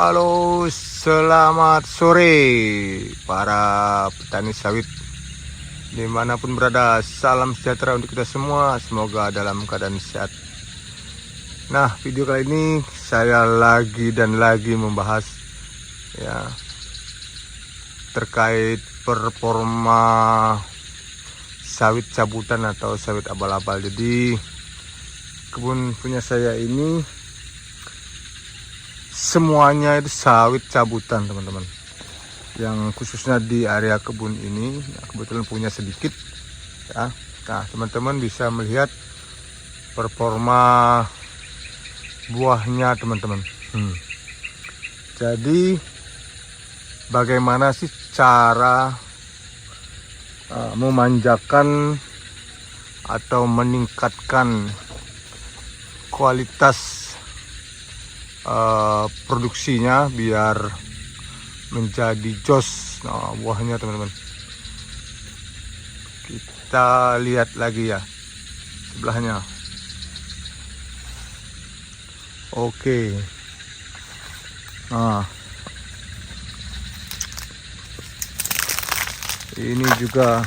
Halo, selamat sore para petani sawit dimanapun berada. Salam sejahtera untuk kita semua, semoga dalam keadaan sehat. Nah, video kali ini saya lagi membahas ya terkait performa sawit cabutan atau sawit abal-abal. Jadi kebun punya saya ini semuanya itu sawit cabutan, teman-teman. Yang khususnya di area kebun ini kebetulan punya sedikit ya. Nah, teman-teman bisa melihat performa buahnya, teman-teman. Jadi bagaimana sih cara memanjakan atau meningkatkan kualitas produksinya biar menjadi jos. Nah, buahnya, teman-teman, kita lihat lagi ya sebelahnya. Oke, nah ini juga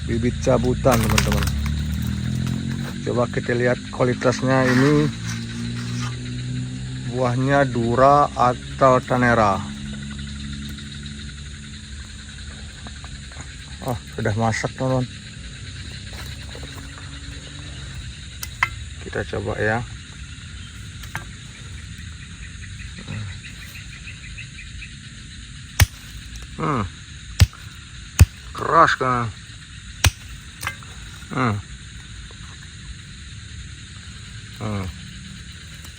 bibit cabutan, teman-teman. Coba kita lihat kualitasnya. Ini buahnya Dura atau Tanera. Oh, sudah masak, teman-teman. Kita coba ya. Keras kan.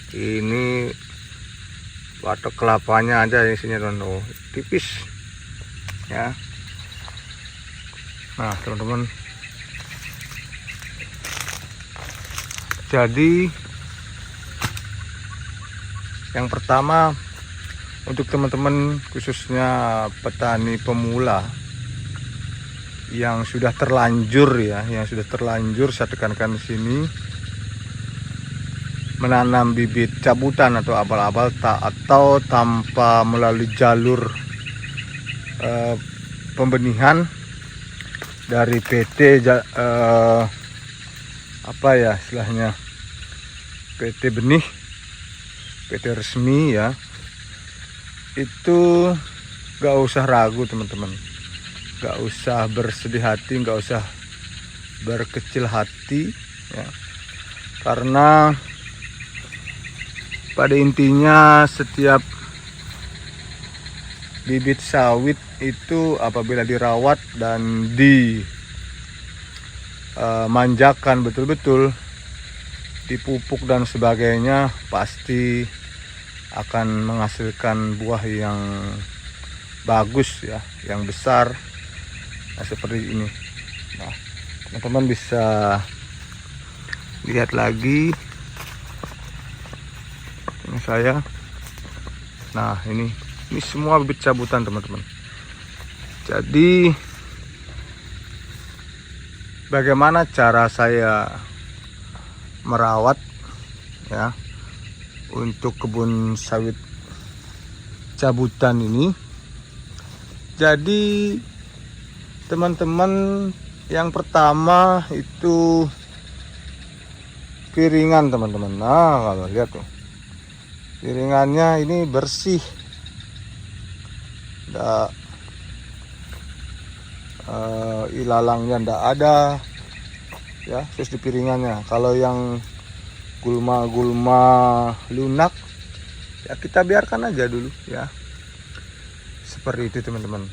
Ini batok kelapanya aja isinya, teman-teman. Oh, tipis ya. Nah, teman-teman, jadi yang pertama untuk teman-teman khususnya petani pemula yang sudah terlanjur ya, saya tekankan di sini, menanam bibit cabutan atau abal-abal atau tanpa melalui jalur pembenihan dari PT apa ya istilahnya, PT benih, PT resmi ya, itu gak usah ragu, teman-teman. Gak usah bersedih hati, gak usah berkecil hati ya, karena pada intinya setiap bibit sawit itu apabila dirawat dan dimanjakan betul-betul, dipupuk dan sebagainya, pasti akan menghasilkan buah yang bagus ya, yang besar. Nah, seperti ini. Nah, teman-teman bisa lihat lagi saya. Nah, ini semua bibit cabutan, teman-teman. Jadi bagaimana cara saya merawat ya untuk kebun sawit cabutan ini? Jadi teman-teman, yang pertama itu piringan, teman-teman. Nah, kalau lihat tuh, piringannya ini bersih, ndak ilalangnya ndak ada ya. Terus di piringannya, kalau yang gulma-gulma lunak ya kita biarkan aja dulu ya, seperti itu, teman-teman.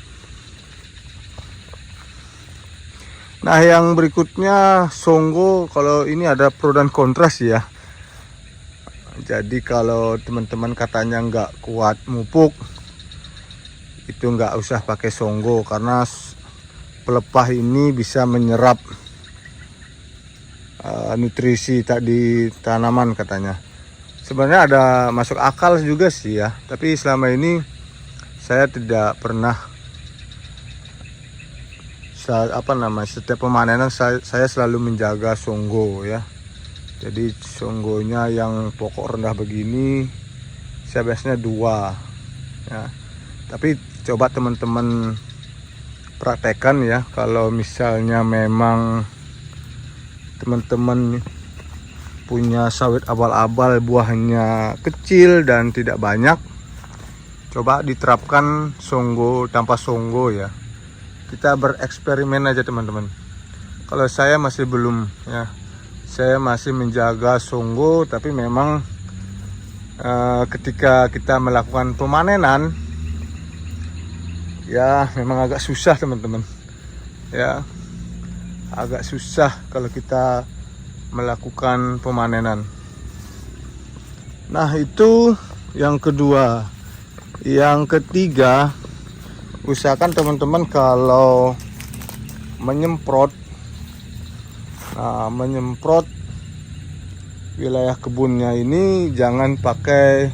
Nah, yang berikutnya Songgo. Kalau ini ada pro dan kontras ya. Jadi kalau teman-teman katanya nggak kuat mupuk, itu nggak usah pakai Songgo, karena pelepah ini bisa menyerap nutrisi di tanaman katanya. Sebenarnya ada masuk akal juga sih ya, tapi selama ini saya tidak pernah setiap pemanenan saya selalu menjaga Songgo ya. Jadi songgonya yang pokok rendah begini saya biasanya 2 ya. Tapi coba teman-teman praktekkan ya, kalau misalnya memang teman-teman punya sawit abal-abal, buahnya kecil dan tidak banyak, coba diterapkan songgo tanpa songgo ya. Kita bereksperimen aja teman-teman. Kalau saya masih belum ya, saya masih menjaga songgo, tapi memang ketika kita melakukan pemanenan ya memang agak susah teman-teman ya, agak susah kalau kita melakukan pemanenan. Nah itu yang kedua. Yang ketiga, usahakan teman-teman kalau menyemprot wilayah kebunnya ini jangan pakai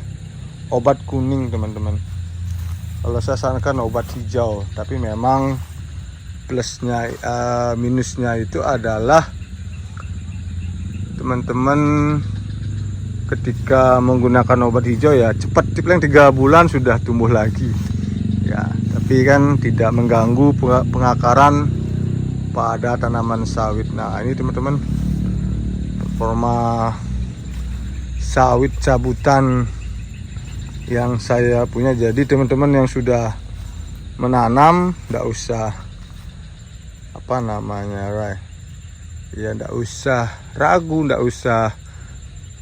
obat kuning teman-teman. Kalau saya sarankan obat hijau, tapi memang plusnya minusnya itu adalah teman-teman ketika menggunakan obat hijau ya cepat, paling 3 bulan sudah tumbuh lagi ya, tapi kan tidak mengganggu pengakaran pada tanaman sawit. Nah ini teman-teman performa sawit cabutan yang saya punya. Jadi teman-teman yang sudah menanam tidak usah tidak usah ragu, tidak usah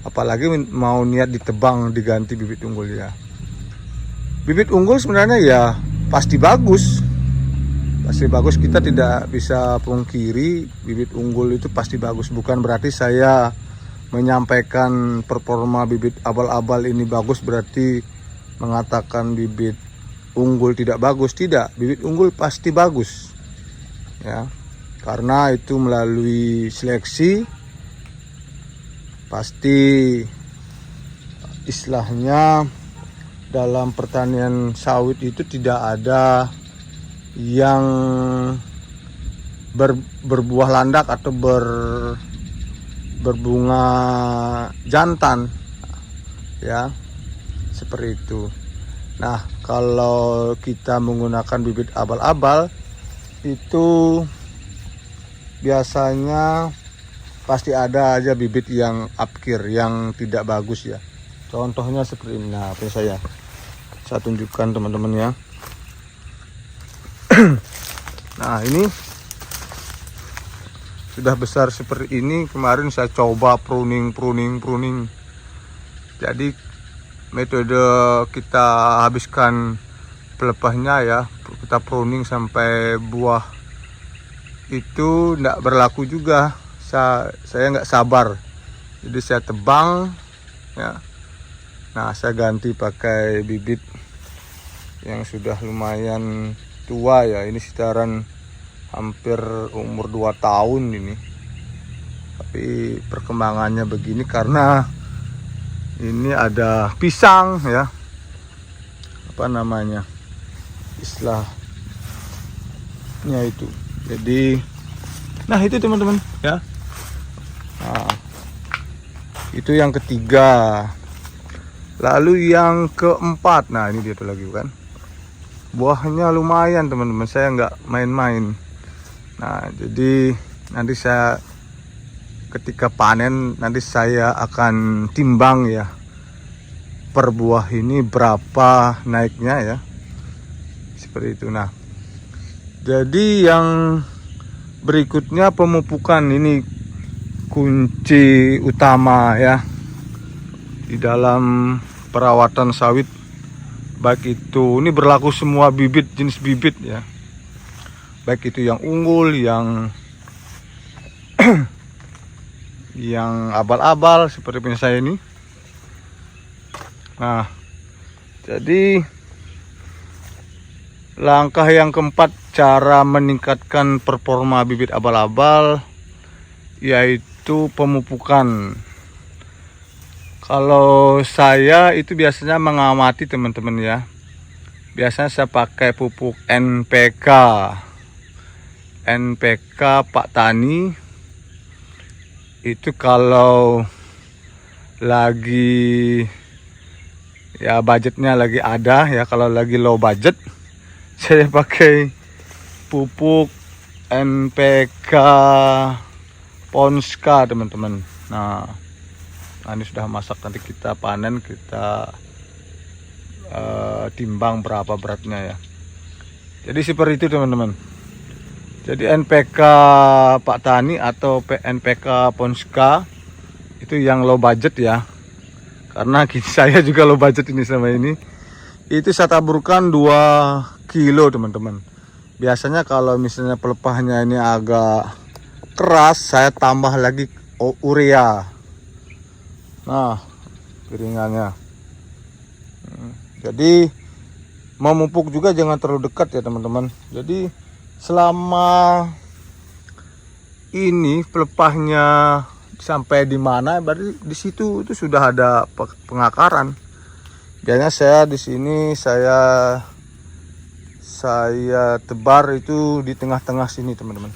apalagi mau niat ditebang diganti bibit unggul ya. Bibit unggul sebenarnya ya pasti bagus, kita tidak bisa pungkiri bibit unggul itu pasti bagus. Bukan berarti saya menyampaikan performa bibit abal-abal ini bagus berarti mengatakan bibit unggul tidak bagus. Tidak, bibit unggul pasti bagus ya, karena itu melalui seleksi. Pasti istilahnya dalam pertanian sawit itu tidak ada yang berbuah landak atau berbunga jantan ya, seperti itu. Nah kalau kita menggunakan bibit abal-abal itu biasanya pasti ada aja bibit yang apkir, yang tidak bagus ya. Contohnya seperti ini. Nah saya tunjukkan teman-teman ya. Nah ini sudah besar seperti ini. Kemarin saya coba pruning. Jadi metode kita habiskan pelepahnya ya, kita pruning sampai buah itu tidak berlaku juga. Saya nggak sabar, jadi saya tebang ya. Nah saya ganti pakai bibit yang sudah lumayan tua ya, ini sekitaran hampir umur 2 tahun ini. Tapi perkembangannya begini karena ini ada pisang ya, istilahnya itu. Jadi nah itu teman-teman ya. Nah, itu yang ketiga. Lalu yang keempat, nah ini dia tuh lagi kan, buahnya lumayan teman-teman, saya nggak main-main. Nah jadi nanti saya ketika panen nanti saya akan timbang ya, per buah ini berapa naiknya ya, seperti itu. Nah jadi yang berikutnya pemupukan, ini kunci utama ya di dalam perawatan sawit. Baik itu, ini berlaku semua bibit, jenis bibit ya, baik itu yang unggul, yang yang abal-abal seperti punya saya ini. Nah jadi langkah yang keempat cara meningkatkan performa bibit abal-abal yaitu pemupukan. Kalau saya itu biasanya mengamati teman-teman ya, biasanya saya pakai pupuk NPK Pak Tani. Itu kalau lagi ya budgetnya lagi ada ya. Kalau lagi low budget saya pakai pupuk NPK Ponska teman-teman. Nah ini sudah masak, nanti kita panen, kita timbang berapa beratnya ya. Jadi seperti itu teman-teman. Jadi NPK Pak Tani atau NPK Ponska itu yang low budget ya. Karena saya juga low budget ini sama ini. Itu saya taburkan 2 kilo teman-teman. Biasanya kalau misalnya pelepahnya ini agak keras, saya tambah lagi urea. Nah, piringannya. Jadi memupuk juga jangan terlalu dekat ya teman-teman. Jadi selama ini pelepahnya sampai di mana, berarti di situ itu sudah ada pengakaran. Biasanya saya di sini saya tebar itu di tengah-tengah sini teman-teman.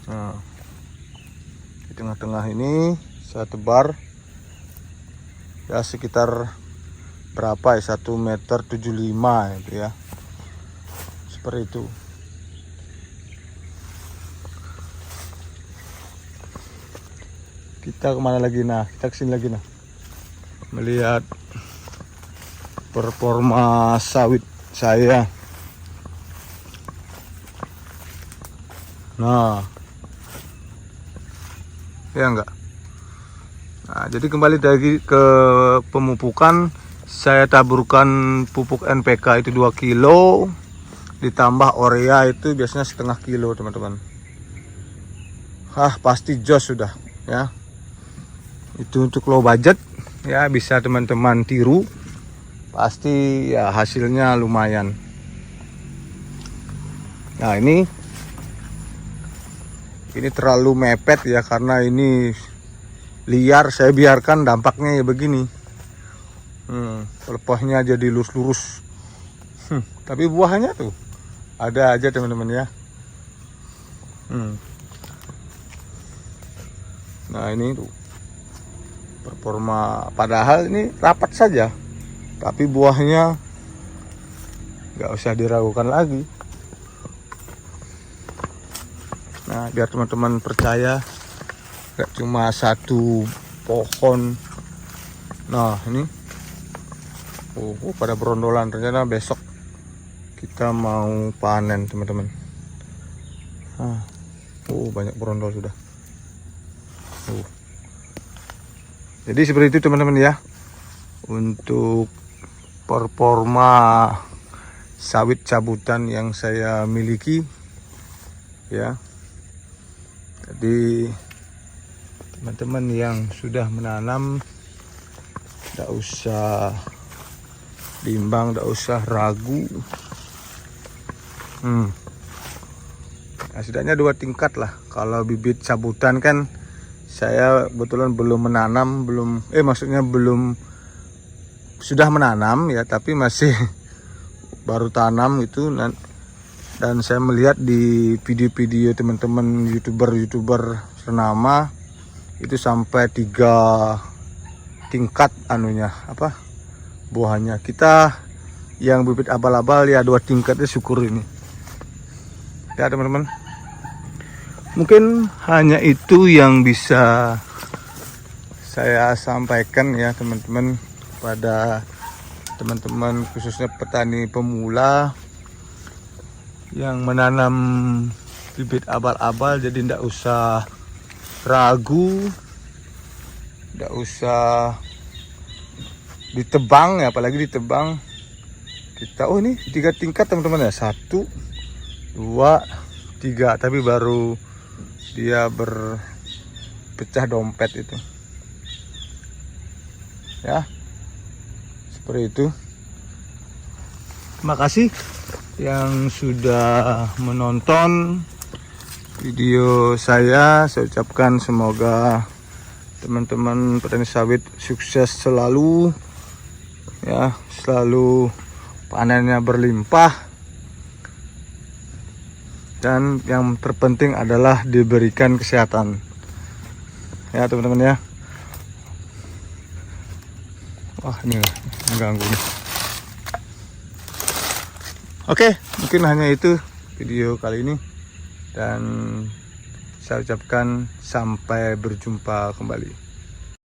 Nah, di tengah-tengah ini saya tebar ya sekitar berapa ya, 1,75 meter itu ya, seperti itu. Kita kemana lagi? Nah, kita kesini lagi nah, melihat performa sawit saya. Nah, ya enggak. Nah, jadi kembali lagi ke pemupukan, saya taburkan pupuk NPK itu 2 kilo ditambah urea itu biasanya setengah kilo teman-teman. Pasti jos sudah ya. Itu untuk low budget ya, bisa teman-teman tiru, pasti ya hasilnya lumayan. Nah ini terlalu mepet ya, karena ini liar, saya biarkan dampaknya ya begini. Pelepahnya jadi lurus-lurus. Tapi buahnya tuh ada aja teman-teman ya. Nah ini tuh performa, padahal ini rapat saja, tapi buahnya nggak usah diragukan lagi. Nah biar teman-teman percaya, nggak cuma satu pohon. Nah ini pada berondolan, ternyata besok kita mau panen teman-teman. Banyak berondol sudah. Jadi seperti itu teman-teman ya, untuk performa sawit cabutan yang saya miliki ya. Jadi teman-teman yang sudah menanam tidak usah bimbang, tidak usah ragu. Nah, setidaknya 2 tingkat lah. Kalau bibit cabutan kan saya kebetulan belum menanam, sudah menanam ya, tapi masih baru tanam itu. Dan saya melihat di video-video teman-teman youtuber ternama itu sampai 3 tingkat buahnya. Kita yang bibit abal-abal ya 2 tingkatnya, syukur ini ya teman-teman. Mungkin hanya itu yang bisa saya sampaikan ya teman-teman, kepada teman-teman khususnya petani pemula yang menanam bibit abal-abal. Jadi tidak usah ragu, tidak usah ditebang ya, apalagi ditebang. Kita ini 3 tingkat teman-teman ya, 1, 2, 3, tapi baru dia berpecah dompet itu ya, seperti itu. Terima kasih yang sudah menonton video saya. Saya ucapkan semoga teman-teman petani sawit sukses selalu ya, selalu panennya berlimpah, dan yang terpenting adalah diberikan kesehatan ya teman-teman ya. Wah, ini mengganggu nih. Oke, mungkin hanya itu video kali ini. Dan saya ucapkan sampai berjumpa kembali.